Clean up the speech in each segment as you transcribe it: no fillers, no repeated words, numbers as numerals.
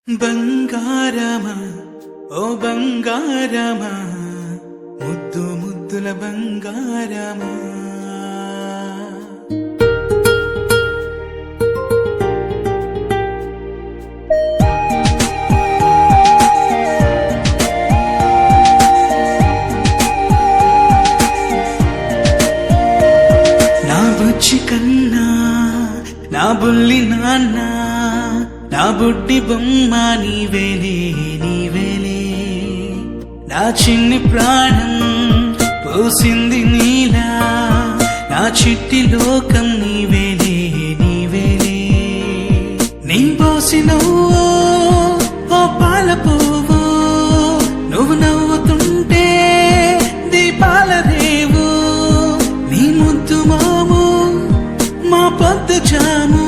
బంగారమా ఓ బంగారమా ముద్దు ముద్దుల బంగారమా నా బుజ్జి కన్నా నా బుల్లి నాన్న నా బుడ్డి బొమ్మ నీవేలే నీవేలే నా చిన్ని ప్రాణం పోసింది నీలా నా చిట్టి లోకం నీవేలే నీవేలే నీ పోసినవో ఓ పాల పువ్వు నువ్వు నవ్వుతుంటే దీపాల రేవు నీ ముద్దు మాము మా పొద్దు జాము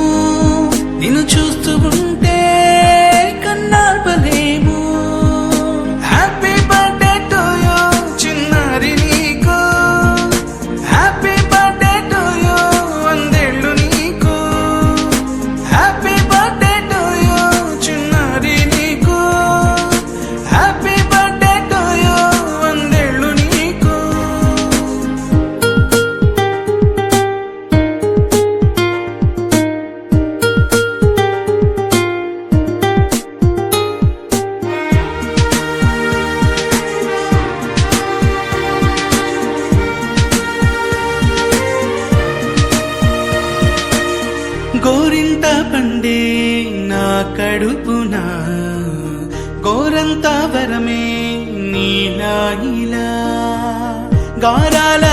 నిన్ను చూస్తూ ఉంటే కన్నార్పలేము. హ్యాపీ బర్త్డే టు యూ చిన్నారి నీకు, హ్యాపీ బర్త్డే టు యూ వందేళ్ళు నీకు, హ్యాపీ బర్త్డే టు యూ చిన్నారి నీకు, హ్యాపీ బర్త్డే టు యూ వందేళ్ళు నీకు. గోరింట పండే నా కడుపున గోరంత వరమే నీలా ఇలా గారాల